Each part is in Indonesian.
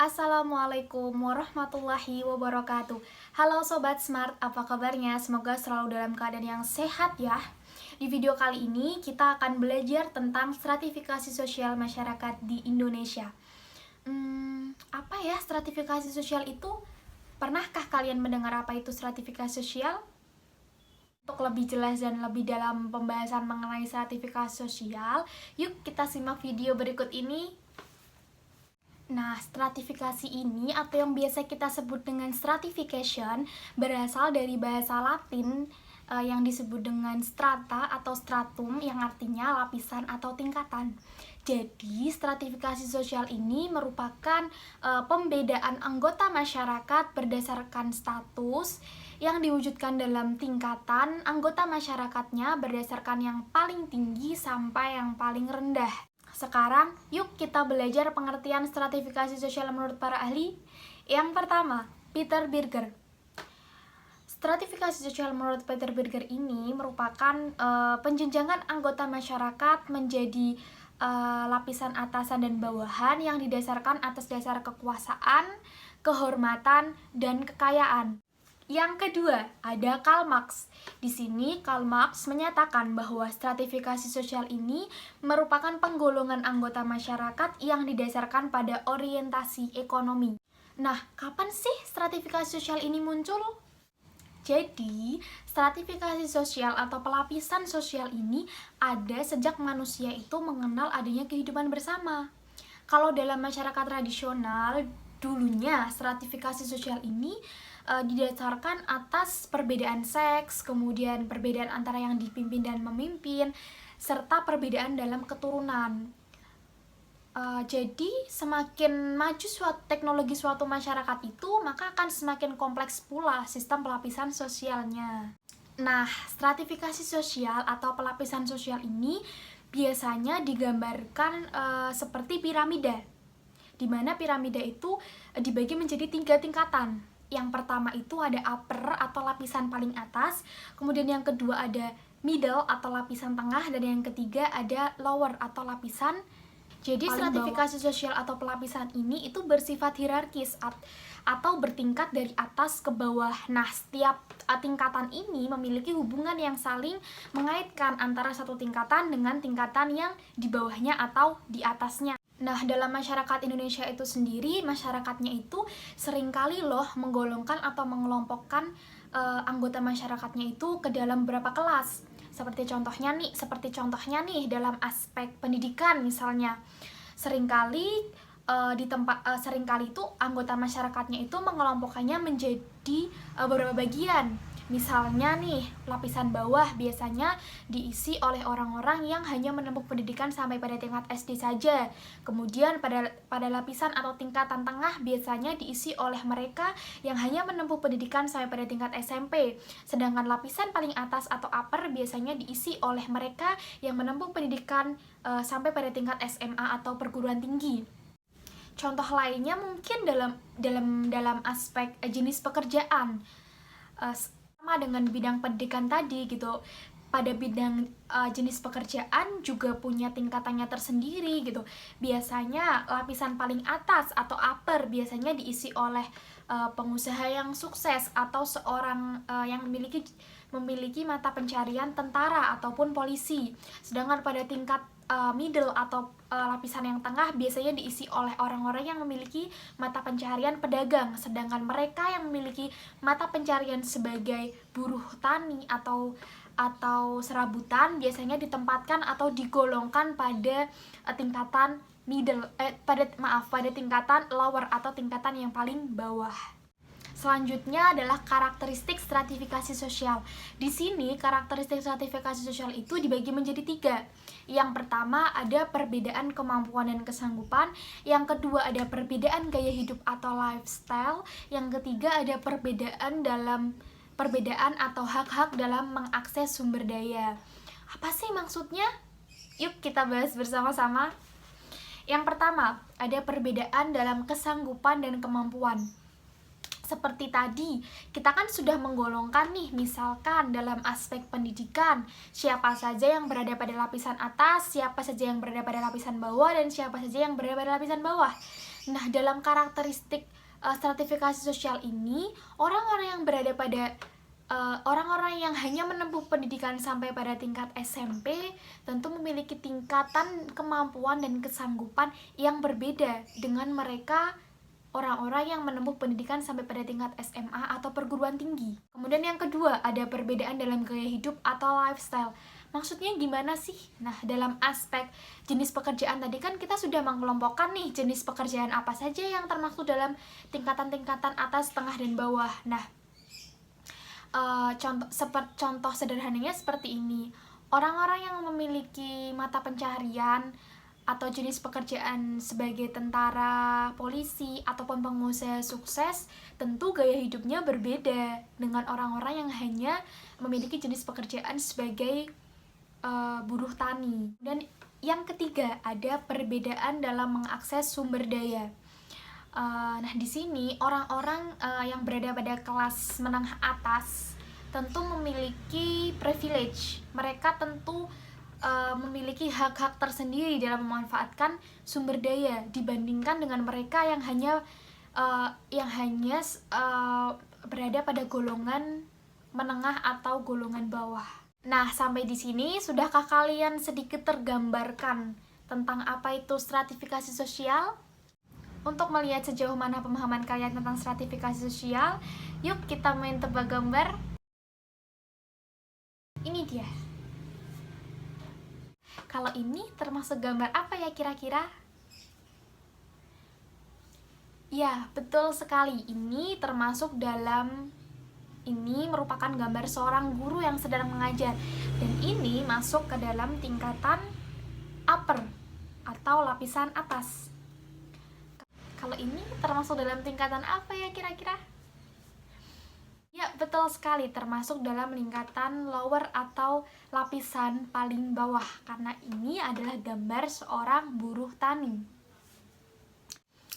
Assalamualaikum warahmatullahi wabarakatuh. Halo Sobat Smart, apa kabarnya? Semoga selalu dalam keadaan yang sehat ya. Di video kali ini kita akan belajar tentang stratifikasi sosial masyarakat di Indonesia. Apa ya stratifikasi sosial itu? Pernahkah kalian mendengar apa itu stratifikasi sosial? Untuk lebih jelas dan lebih dalam pembahasan mengenai stratifikasi sosial, yuk kita simak video berikut ini. Nah, stratifikasi ini atau yang biasa kita sebut dengan stratification berasal dari bahasa Latin yang disebut dengan strata atau stratum yang artinya lapisan atau tingkatan. Jadi, stratifikasi sosial ini merupakan pembedaan anggota masyarakat berdasarkan status yang diwujudkan dalam tingkatan anggota masyarakatnya berdasarkan yang paling tinggi sampai yang paling rendah. Sekarang, yuk kita belajar pengertian stratifikasi sosial menurut para ahli. Yang pertama, Peter Berger. Stratifikasi sosial menurut Peter Berger ini merupakan penjenjangan anggota masyarakat menjadi lapisan atasan dan bawahan yang didasarkan atas dasar kekuasaan, kehormatan, dan kekayaan. Yang kedua, ada Karl Marx. Di sini Karl Marx menyatakan bahwa stratifikasi sosial ini merupakan penggolongan anggota masyarakat yang didasarkan pada orientasi ekonomi. Nah, kapan sih stratifikasi sosial ini muncul? Jadi, stratifikasi sosial atau pelapisan sosial ini ada sejak manusia itu mengenal adanya kehidupan bersama. Kalau dalam masyarakat tradisional, dulunya stratifikasi sosial ini didasarkan atas perbedaan seks, kemudian perbedaan antara yang dipimpin dan memimpin, serta perbedaan dalam keturunan. Jadi semakin maju teknologi suatu masyarakat itu, maka akan semakin kompleks pula sistem pelapisan sosialnya. Nah, stratifikasi sosial atau pelapisan sosial ini biasanya digambarkan seperti piramida, di mana piramida itu dibagi menjadi 3 tingkatan. Yang pertama itu ada upper atau lapisan paling atas, kemudian yang kedua ada middle atau lapisan tengah, dan yang ketiga ada lower atau lapisan. Jadi stratifikasi sosial atau pelapisan ini itu bersifat hierarkis atau bertingkat dari atas ke bawah. Nah, setiap tingkatan ini memiliki hubungan yang saling mengaitkan antara satu tingkatan dengan tingkatan yang di bawahnya atau di atasnya. Nah, dalam masyarakat Indonesia itu sendiri, masyarakatnya itu seringkali loh menggolongkan atau mengelompokkan anggota masyarakatnya itu ke dalam beberapa kelas. Seperti contohnya nih dalam aspek pendidikan misalnya. Seringkali itu anggota masyarakatnya itu mengelompokkannya menjadi beberapa bagian. Misalnya nih, lapisan bawah biasanya diisi oleh orang-orang yang hanya menempuh pendidikan sampai pada tingkat SD saja. Kemudian pada lapisan atau tingkatan tengah biasanya diisi oleh mereka yang hanya menempuh pendidikan sampai pada tingkat SMP. Sedangkan lapisan paling atas atau upper biasanya diisi oleh mereka yang menempuh pendidikan sampai pada tingkat SMA atau perguruan tinggi. Contoh lainnya mungkin dalam aspek jenis pekerjaan. Sama dengan bidang pendidikan tadi gitu, pada bidang jenis pekerjaan juga punya tingkatannya tersendiri gitu. Biasanya lapisan paling atas atau upper biasanya diisi oleh pengusaha yang sukses atau seorang yang memiliki mata pencarian tentara ataupun polisi. Sedangkan pada tingkat middle atau lapisan yang tengah biasanya diisi oleh orang-orang yang memiliki mata pencarian pedagang, sedangkan mereka yang memiliki mata pencarian sebagai buruh tani atau serabutan biasanya ditempatkan atau digolongkan pada tingkatan pada tingkatan lower atau tingkatan yang paling bawah. Selanjutnya adalah karakteristik stratifikasi sosial. Di sini karakteristik stratifikasi sosial itu dibagi menjadi 3. Yang pertama ada perbedaan kemampuan dan kesanggupan. Yang kedua ada perbedaan gaya hidup atau lifestyle. Yang ketiga ada perbedaan atau hak-hak dalam mengakses sumber daya. Apa sih maksudnya? Yuk kita bahas bersama-sama. Yang pertama ada perbedaan dalam kesanggupan dan kemampuan. Seperti tadi, kita kan sudah menggolongkan nih, misalkan dalam aspek pendidikan, siapa saja yang berada pada lapisan atas, siapa saja yang berada pada lapisan bawah, dan siapa saja yang berada pada lapisan bawah. Nah, dalam karakteristik stratifikasi sosial ini, orang-orang yang berada pada orang-orang yang hanya menempuh pendidikan sampai pada tingkat SMP tentu memiliki tingkatan kemampuan dan kesanggupan yang berbeda dengan mereka orang-orang yang menempuh pendidikan sampai pada tingkat SMA atau perguruan tinggi. Kemudian yang kedua, ada perbedaan dalam gaya hidup atau lifestyle. Maksudnya gimana sih? Nah, dalam aspek jenis pekerjaan tadi kan kita sudah mengelompokkan nih jenis pekerjaan apa saja yang termasuk dalam tingkatan-tingkatan atas, tengah, dan bawah. Nah, contoh sederhananya seperti ini. Orang-orang yang memiliki mata pencaharian atau jenis pekerjaan sebagai tentara, polisi, ataupun pengusaha sukses, tentu gaya hidupnya berbeda dengan orang-orang yang hanya memiliki jenis pekerjaan sebagai buruh tani. Dan yang ketiga, ada perbedaan dalam mengakses sumber daya. Nah, di sini orang-orang yang berada pada kelas menengah atas tentu memiliki privilege. Mereka tentu memiliki hak-hak tersendiri dalam memanfaatkan sumber daya dibandingkan dengan mereka yang hanya berada pada golongan menengah atau golongan bawah. Nah, sampai di sini sudahkah kalian sedikit tergambarkan tentang apa itu stratifikasi sosial? Untuk melihat sejauh mana pemahaman kalian tentang stratifikasi sosial, yuk kita main tebak gambar. Ini dia. Kalau ini termasuk gambar apa ya kira-kira? Ya, betul sekali. Ini merupakan gambar seorang guru yang sedang mengajar. Dan ini masuk ke dalam tingkatan upper atau lapisan atas. Kalau ini termasuk dalam tingkatan apa ya kira-kira? Ya, betul sekali, termasuk dalam lingkatan lower atau lapisan paling bawah, karena ini adalah gambar seorang buruh tani.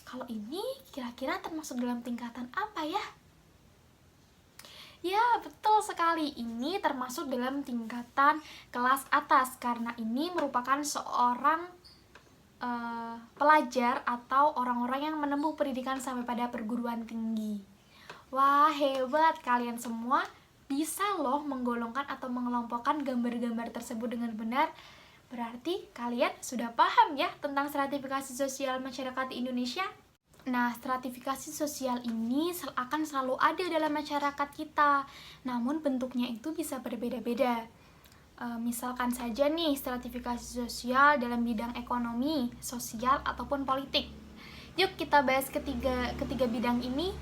Kalau ini kira-kira termasuk dalam tingkatan apa ya? Ya, betul sekali, ini termasuk dalam tingkatan kelas atas, karena ini merupakan seorang pelajar atau orang-orang yang menempuh pendidikan sampai pada perguruan tinggi. Wah, hebat, kalian semua bisa loh menggolongkan atau mengelompokkan gambar-gambar tersebut dengan benar. Berarti kalian sudah paham ya tentang stratifikasi sosial masyarakat Indonesia? Nah, stratifikasi sosial ini akan selalu ada dalam masyarakat kita, namun bentuknya itu bisa berbeda-beda. Misalkan saja nih, stratifikasi sosial dalam bidang ekonomi, sosial, ataupun politik. Yuk kita bahas ketiga bidang ini.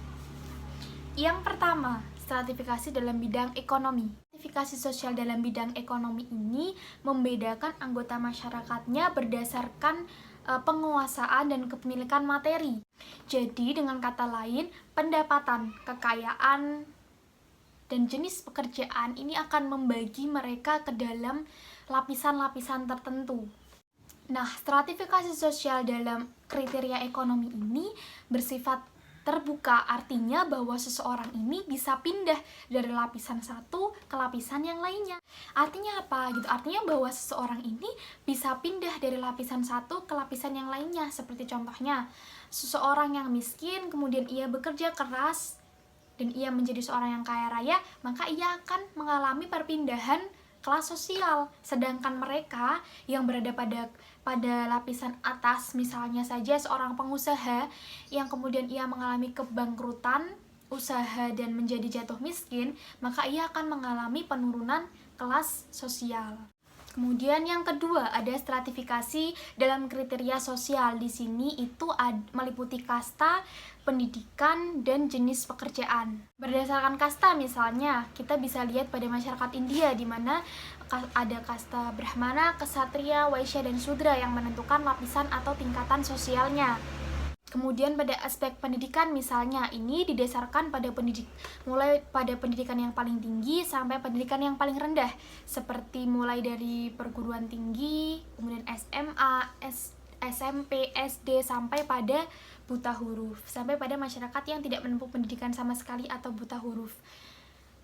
Yang pertama, stratifikasi dalam bidang ekonomi. Stratifikasi sosial dalam bidang ekonomi ini membedakan anggota masyarakatnya berdasarkan penguasaan dan kepemilikan materi. Jadi, dengan kata lain, pendapatan, kekayaan, dan jenis pekerjaan ini akan membagi mereka ke dalam lapisan-lapisan tertentu. Nah, stratifikasi sosial dalam kriteria ekonomi ini bersifat terbuka, artinya bahwa seseorang ini bisa pindah dari lapisan satu ke lapisan yang lainnya. Artinya apa gitu? Artinya bahwa seseorang ini bisa pindah dari lapisan satu ke lapisan yang lainnya. Seperti contohnya, seseorang yang miskin kemudian ia bekerja keras dan ia menjadi seorang yang kaya raya, maka ia akan mengalami perpindahan kelas sosial. Sedangkan mereka yang berada pada lapisan atas, misalnya saja seorang pengusaha yang kemudian ia mengalami kebangkrutan usaha dan menjadi jatuh miskin, maka ia akan mengalami penurunan kelas sosial. Kemudian yang kedua, ada stratifikasi dalam kriteria sosial. Di sini itu meliputi kasta, pendidikan, dan jenis pekerjaan. Berdasarkan kasta misalnya, kita bisa lihat pada masyarakat India di mana ada kasta Brahmana, Ksatria, Waisya, dan Sudra yang menentukan lapisan atau tingkatan sosialnya. Kemudian pada aspek pendidikan misalnya, ini didasarkan pada mulai pada pendidikan yang paling tinggi sampai pendidikan yang paling rendah, seperti mulai dari perguruan tinggi, kemudian SMA, SMP, SD, sampai pada buta huruf, sampai pada masyarakat yang tidak menempuh pendidikan sama sekali atau buta huruf.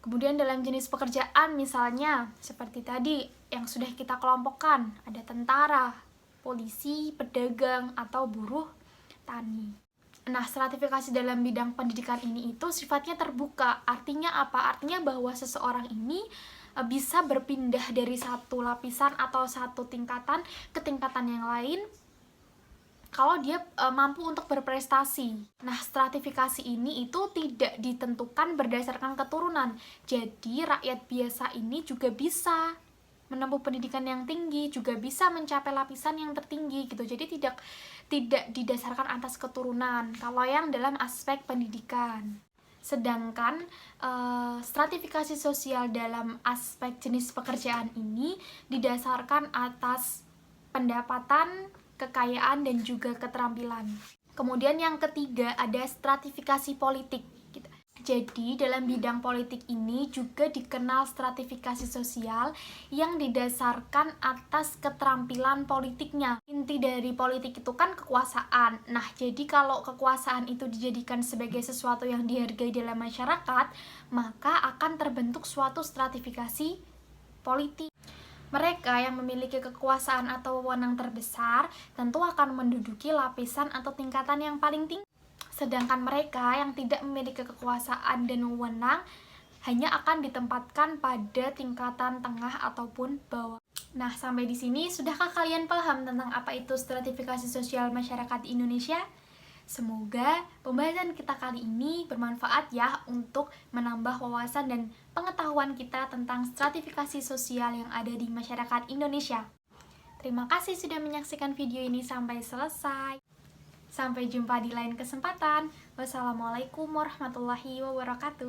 Kemudian dalam jenis pekerjaan misalnya, seperti tadi yang sudah kita kelompokkan, ada tentara, polisi, pedagang, atau buruh tani. Nah, stratifikasi dalam bidang pendidikan ini itu sifatnya terbuka. Artinya apa? Artinya bahwa seseorang ini bisa berpindah dari satu lapisan atau satu tingkatan ke tingkatan yang lain kalau dia mampu untuk berprestasi. Nah, stratifikasi ini itu tidak ditentukan berdasarkan keturunan. Jadi, rakyat biasa ini juga bisa menempuh pendidikan yang tinggi, juga bisa mencapai lapisan yang tertinggi gitu. Jadi tidak didasarkan atas keturunan kalau yang dalam aspek pendidikan. Sedangkan stratifikasi sosial dalam aspek jenis pekerjaan ini didasarkan atas pendapatan, kekayaan, dan juga keterampilan. Kemudian yang ketiga ada stratifikasi politik. Jadi dalam bidang politik ini juga dikenal stratifikasi sosial yang didasarkan atas keterampilan politiknya. Inti dari politik itu kan kekuasaan. Nah, jadi kalau kekuasaan itu dijadikan sebagai sesuatu yang dihargai dalam masyarakat, maka akan terbentuk suatu stratifikasi politik. Mereka yang memiliki kekuasaan atau wewenang terbesar tentu akan menduduki lapisan atau tingkatan yang paling tinggi. Sedangkan mereka yang tidak memiliki kekuasaan dan wewenang hanya akan ditempatkan pada tingkatan tengah ataupun bawah. Nah, sampai di sini sudahkah kalian paham tentang apa itu stratifikasi sosial masyarakat di Indonesia? Semoga pembahasan kita kali ini bermanfaat ya untuk menambah wawasan dan pengetahuan kita tentang stratifikasi sosial yang ada di masyarakat Indonesia. Terima kasih sudah menyaksikan video ini sampai selesai. Sampai jumpa di lain kesempatan. Wassalamualaikum warahmatullahi wabarakatuh.